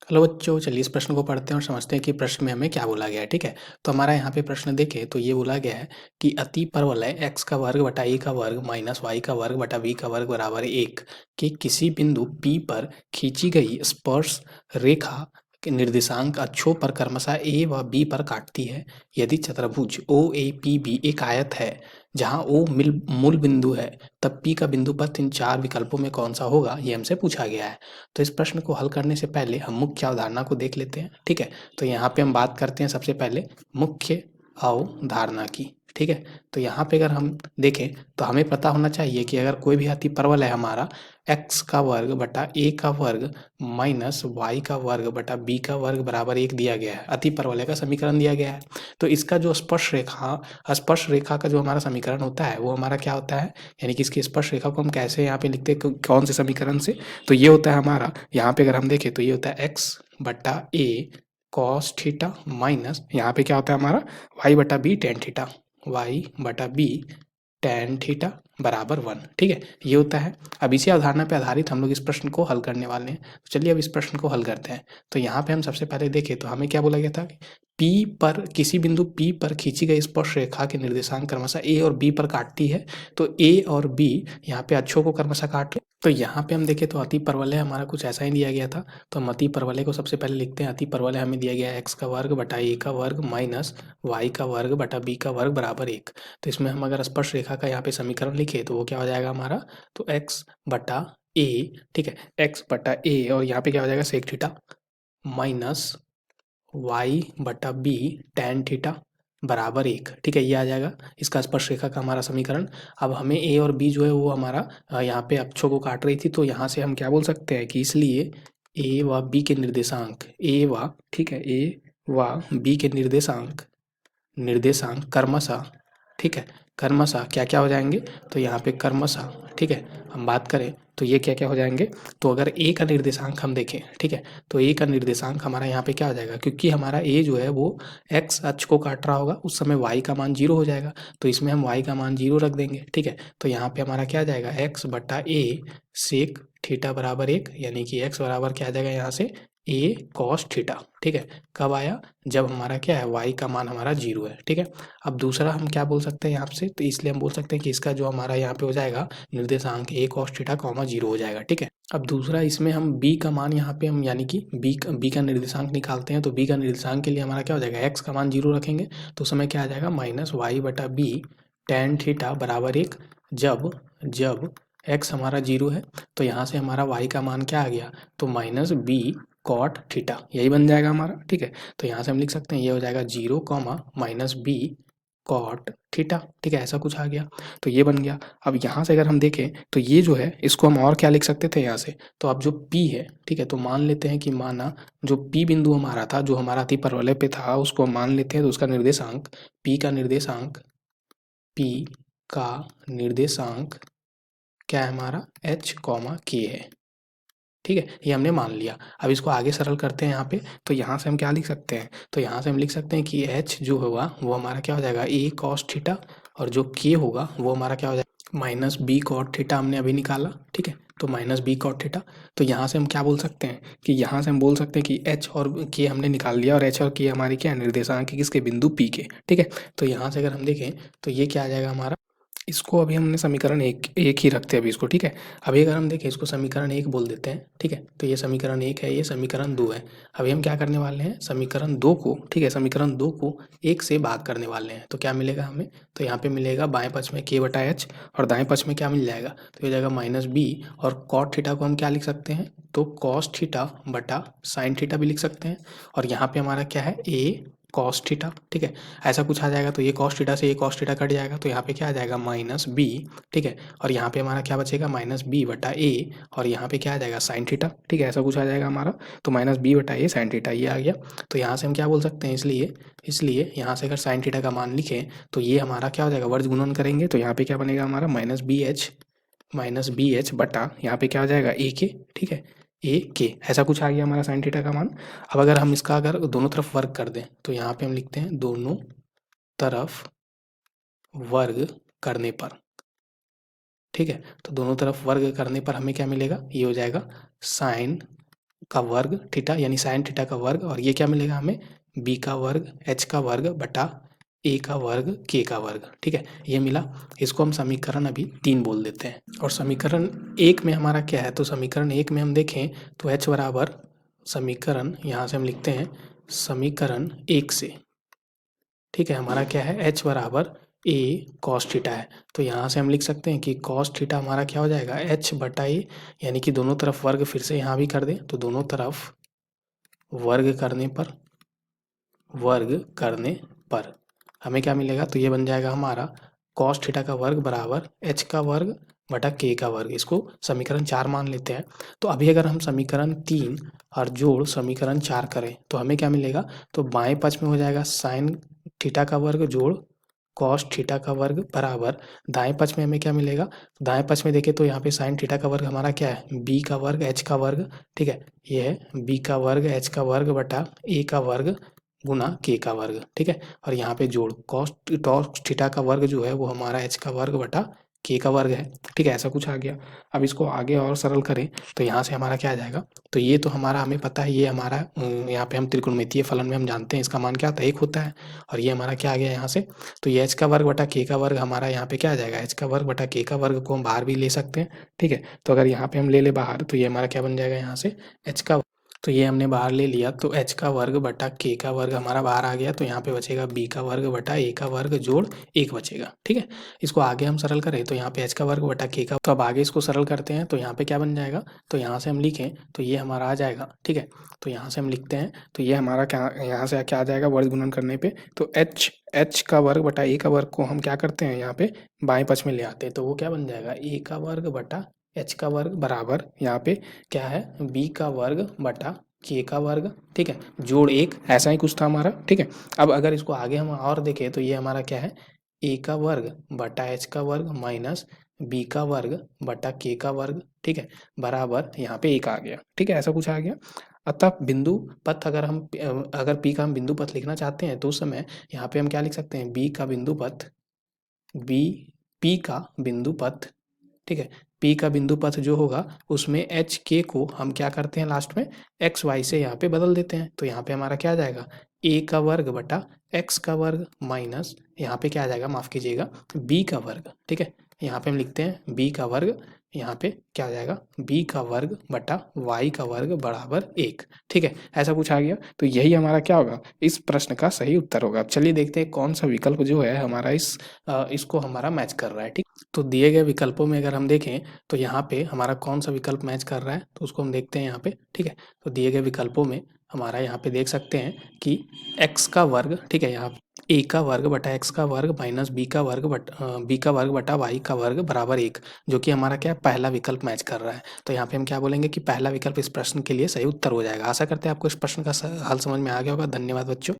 Hello बच्चों, चलिए इस प्रश्न को पढ़ते हैं और समझते हैं कि प्रश्न में हमें क्या बोला गया है। ठीक है, तो हमारा यहाँ पे प्रश्न देखें तो ये बोला गया है कि अति परवलय x का वर्ग बटा a का वर्ग माइनस y का वर्ग बटा b का वर्ग बराबर 1 के किसी बिंदु P पर खींची गई स्पर्श रेखा के निर्देशांक अक्षों पर क्रमशः a व b पर काटती है। यदि चतुर्भुज OAPB एक आयत है जहाँ O मूल बिंदु है, तब P का बिंदु पथ इन चार विकल्पों में कौन सा होगा, ये हमसे पूछा गया है। तो इस प्रश्न को हल करने से पहले हम मुख्य अवधारणा को देख लेते हैं। ठीक है, तो यहाँ पे हम बात करते हैं सबसे पहले मुख्य अवधारणा की। ठीक है, तो यहाँ पे अगर हम देखें तो हमें पता होना चाहिए कि अगर कोई भी अतिपरवलय है हमारा x का वर्ग बटा a का वर्ग माइनस y का वर्ग बटा b का वर्ग बराबर 1 दिया गया है, अतिपरवलय का समीकरण दिया गया है। तो इसका जो स्पर्श रेखा का जो हमारा समीकरण होता है वो हमारा क्या होता है, यानी कि इसकी स्पर्श रेखा को हम कैसे यहाँ पे लिखते हैं, कौन से समीकरण से। तो ये होता है हमारा, यहाँ पे अगर हम देखें तो ये होता है x बटा a कॉस थीटा माइनस यहाँ पे क्या होता है हमारा y बटा b टेन थीटा, y बटा b टेन थीटा बराबर 1। ठीक है, ये होता है। अब इसी अवधारणा पे आधारित हम लोग इस प्रश्न को हल करने वाले हैं। तो चलिए अब इस प्रश्न को हल करते हैं। तो यहाँ पे हम सबसे पहले देखें तो हमें क्या बोला गया था, P पर किसी बिंदु P पर खींची गई स्पर्श रेखा के निर्देशांक क्रमशः A और B पर काटती है। तो A और B यहाँ पे अक्षों को क्रमशः काट, तो यहाँ पे हम देखें तो अति परवलय हमारा कुछ ऐसा ही दिया गया था। तो हम अति परवलय को सबसे पहले लिखते हैं। अति परवलय हमें दिया गया है x का वर्ग बटा a का वर्ग माइनस y का वर्ग बटा b का वर्ग बराबर 1। तो इसमें हम अगर स्पर्श रेखा का यहाँ पे समीकरण लिखे तो वो क्या हो जाएगा हमारा, तो x बटा a, ठीक है, x बटा a और यहाँ पे क्या हो जाएगा सेक थीटा माइनस y बटा b टेन थीटा बराबर 1। ठीक है, ये आ जाएगा इसका स्पर्श रेखा का हमारा समीकरण। अब हमें a और b जो है वो हमारा यहाँ पे अक्षों को काट रही थी, तो यहाँ से हम क्या बोल सकते हैं कि इसलिए a व b के निर्देशांक ठीक है, a व b के निर्देशांक क्रमशः, ठीक है, क्रमशः क्या क्या हो जाएंगे, तो यहाँ पे क्रमशः, ठीक है, हम बात करें तो ये क्या क्या हो जाएंगे। तो अगर a का निर्देशांक हम देखें, ठीक है, तो a का निर्देशांक हमारा यहाँ पे क्या हो जाएगा, क्योंकि हमारा a जो है वो x अक्ष को काट रहा होगा, उस समय y का मान 0 हो जाएगा। तो इसमें हम y का मान 0 रख देंगे। ठीक है, तो यहाँ पे हमारा क्या आ जाएगा x बटा a सेक थीटा बराबर 1, यानी कि x बराबर क्या आ जाएगा यहाँ से a कॉस थीटा। ठीक है, कब आया, जब हमारा क्या है y का मान हमारा 0 है। ठीक है, अब दूसरा हम क्या बोल सकते हैं यहाँ से, तो इसलिए हम बोल सकते हैं कि इसका जो हमारा यहाँ पे हो जाएगा निर्देशांक a कॉस थीटा कॉमा 0 हो जाएगा। ठीक है, अब दूसरा इसमें हम b का मान यहाँ पे हम यानी कि b का निर्देशांक निकालते हैं। तो b का निर्देशांक के लिए हमारा क्या हो जाएगा, x का मान 0 रखेंगे तो समय क्या आ जाएगा माइनस y बटा b टेन थीटा बराबर 1। जब x हमारा 0 है तो यहाँ से हमारा y का मान क्या आ गया, तो माइनस b कॉट थीटा, यही बन जाएगा हमारा। ठीक है, तो यहाँ से हम लिख सकते हैं ये हो जाएगा 0 comma minus b cot theta. ठीक है, ऐसा कुछ आ गया, तो ये बन गया। अब यहाँ से अगर हम देखें तो ये जो है इसको हम और क्या लिख सकते थे यहाँ से, तो अब जो P है, ठीक है, तो मान लेते हैं कि माना जो P बिंदु हमारा था, जो हमारा अति परवलय पे था, उसको हम मान लेते हैं। तो उसका निर्देशांक P का निर्देशांक क्या है हमारा h कॉमा k है। ठीक है, ये हमने मान लिया। अब इसको आगे सरल करते हैं यहाँ पे, तो यहाँ से हम क्या लिख सकते हैं, तो यहाँ से हम लिख सकते हैं कि h जो होगा वो हमारा क्या हो जाएगा a कॉस थीटा, और जो k होगा वो हमारा क्या हो जाएगा माइनस b कॉट थीटा, हमने अभी निकाला। ठीक है, तो माइनस b कॉट थीटा। तो यहाँ से हम क्या बोल सकते हैं कि यहाँ से हम बोल सकते हैं कि h और k हमने निकाल लिया, और h और k हमारी क्या है निर्देशांक है किसके, बिंदु p के। ठीक है, तो यहाँ से अगर हम देखें तो ये क्या आ जाएगा हमारा, इसको अभी हमने समीकरण एक ही रखते हैं अभी इसको। ठीक है, अभी अगर हम देखें इसको समीकरण 1 बोल देते हैं। ठीक है, तो ये समीकरण 1 है, ये समीकरण 2 है। अभी हम क्या करने वाले हैं, समीकरण 2 को, ठीक है, समीकरण 2 को 1 से भाग करने वाले हैं। तो क्या मिलेगा हमें, तो यहाँ पे मिलेगा बाएं पक्ष में k बटा एच, और दाएं पक्ष में क्या मिल जाएगा, तो ये जाएगा माइनस b, और कॉट थीटा को हम क्या लिख सकते हैं, तो कॉस थीटा बटा साइन थीटा भी लिख सकते हैं। और यहाँ पे हमारा क्या है a कॉस थीटा। ठीक है, ऐसा कुछ आ जाएगा। तो ये कॉस थीटा से ये कॉस थीटा कट जाएगा, तो यहाँ पे क्या आ जाएगा माइनस b। ठीक है, और यहाँ पे हमारा क्या बचेगा माइनस b बटा a, और यहाँ पे क्या आ जाएगा साइन थीटा। ठीक है, ऐसा कुछ आ जाएगा हमारा, तो माइनस b बटा a साइन थीटा ये आ गया। तो यहाँ से हम क्या बोल सकते हैं, इसलिए यहाँ से अगर साइन थीटा का मान लिखें तो ये हमारा क्या हो जाएगा, वर्ग गुणन करेंगे तो यहाँ पे क्या बनेगा हमारा माइनस बी एच बटा यहाँ पे क्या हो जाएगा ए के। ठीक है, ए के, ऐसा कुछ आ गया हमारा साइन थीटा का मान। अब अगर हम इसका अगर दोनों तरफ वर्ग कर दें तो यहाँ पे हम लिखते हैं दोनों तरफ वर्ग करने पर। ठीक है, तो दोनों तरफ वर्ग करने पर हमें क्या मिलेगा, ये हो जाएगा साइन का वर्ग थीटा यानी साइन थीटा का वर्ग, और ये क्या मिलेगा हमें b का वर्ग h का वर्ग बटा a का वर्ग k का वर्ग, ठीक है, ये मिला। इसको हम समीकरण अभी 3 बोल देते हैं। और समीकरण 1 में हमारा क्या है, तो समीकरण 1 में हम देखें तो h बराबर समीकरण यहाँ से हम लिखते हैं समीकरण 1 से, ठीक है, हमारा क्या है h बराबर a cos थीटा है। तो यहाँ से हम लिख सकते हैं कि cos थीटा हमारा क्या हो जाएगा h बटा a, यानी कि दोनों तरफ वर्ग फिर से यहाँ भी कर दें तो दोनों तरफ वर्ग करने पर हमें क्या मिलेगा, तो ये बन जाएगा हमारा cos थीटा का वर्ग बराबर h का वर्ग बटा k का वर्ग। इसको समीकरण 4 मान लेते हैं। तो अभी अगर हम समीकरण 3 और जोड़ समीकरण 4 करें तो हमें क्या मिलेगा, तो बाएं पक्ष में हो जाएगा साइन थीटा का वर्ग जोड़ कॉस थीटा का वर्ग बराबर दाएं पक्ष में हमें क्या मिलेगा, दाएं पक्ष में देखें तो यहाँ पे साइन थीटा का वर्ग हमारा क्या है b का वर्ग h का वर्ग, ठीक है, ये है b का वर्ग h का वर्ग बटा a का वर्ग गुना k का वर्ग, ठीक है, और यहाँ पे जोड़ कॉस थीटा का वर्ग जो है वो हमारा h का वर्ग बटा k का वर्ग है, ठीक है, ऐसा कुछ आ गया। अब इसको आगे और सरल करें तो यहाँ से हमारा क्या आ जाएगा, तो ये तो हमारा हमें पता है, ये हमारा यहाँ पे हम त्रिकोणमितीय फलन में हम जानते हैं इसका मान क्या होता है 1 होता है, और ये हमारा क्या आ गया यहाँ से, तो ये h का वर्ग बटा k का वर्ग हमारा यहाँ पे क्या आ जाएगा, h का वर्ग बटा k का वर्ग को हम बाहर भी ले सकते हैं, ठीक है, तो अगर यहाँ पे हम ले ले बाहर तो ये हमारा क्या बन जाएगा यहाँ से h का, तो ये हमने बाहर ले लिया तो h का वर्ग बटा k का वर्ग हमारा बाहर आ गया, तो यहाँ पे बचेगा b का वर्ग बटा a का वर्ग जोड़ 1 बचेगा, ठीक है। इसको आगे हम सरल करें तो यहाँ पे h का वर्ग बटा k का, तो अब आगे इसको सरल करते हैं तो यहाँ पे क्या बन जाएगा, तो यहाँ से हम लिखें तो ये हमारा आ जाएगा, ठीक है, तो यहाँ से हम लिखते हैं तो ये हमारा क्या यहाँ से क्या आ जाएगा वर्ग गुणन करने पे, तो h का वर्ग बटा a का वर्ग को हम क्या करते हैं यहाँ पे बाएं पक्ष में ले आते हैं, तो वो क्या बन जाएगा a का वर्ग बटा h का वर्ग बराबर यहाँ पे क्या है b का वर्ग बटा k का वर्ग, ठीक है, जोड़ 1, ऐसा ही कुछ था हमारा, ठीक है। अब अगर इसको आगे हम और देखें तो ये हमारा क्या है a का वर्ग बटा h का वर्ग माइनस b का वर्ग बटा k का वर्ग, ठीक है, बराबर यहाँ पे 1 आ गया, ठीक है, ऐसा कुछ आ गया। अतः बिंदु पथ अगर p का हम बिंदु पथ लिखना चाहते हैं तो उस समय यहाँ पे हम क्या लिख सकते हैं b का बिंदु पथ p का बिंदु पथ, ठीक है, p का बिंदु पथ जो होगा उसमें एच के को हम क्या करते हैं लास्ट में एक्स वाई से यहाँ पे बदल देते हैं, तो यहाँ पे हमारा क्या आ जाएगा a का वर्ग बटा x का वर्ग माइनस यहाँ पे क्या आ जाएगा, माफ कीजिएगा b का वर्ग, ठीक है, यहाँ पे हम लिखते हैं b का वर्ग, यहाँ पे क्या आ जाएगा b का वर्ग बटा y का वर्ग बराबर 1, ठीक है, ऐसा कुछ आ गया। तो यही हमारा क्या होगा, इस प्रश्न का सही उत्तर होगा। अब चलिए देखते हैं कौन सा विकल्प जो है हमारा इसको हमारा मैच कर रहा है, ठीक। तो दिए गए विकल्पों में अगर हम देखें तो यहाँ पे हमारा कौन सा विकल्प मैच कर रहा है तो उसको हम देखते हैं यहाँ पे, ठीक है। तो दिए गए विकल्पों में हमारा यहाँ पे देख सकते हैं कि x का वर्ग, ठीक है, यहाँ a का वर्ग बटा x का वर्ग माइनस b का वर्ग बटा y का वर्ग बराबर 1, जो कि हमारा क्या है पहला विकल्प मैच कर रहा है। तो यहाँ पे हम क्या बोलेंगे कि पहला विकल्प इस प्रश्न के लिए सही उत्तर हो जाएगा। आशा करते हैं आपको इस प्रश्न का हल समझ में आ गया होगा। धन्यवाद बच्चों।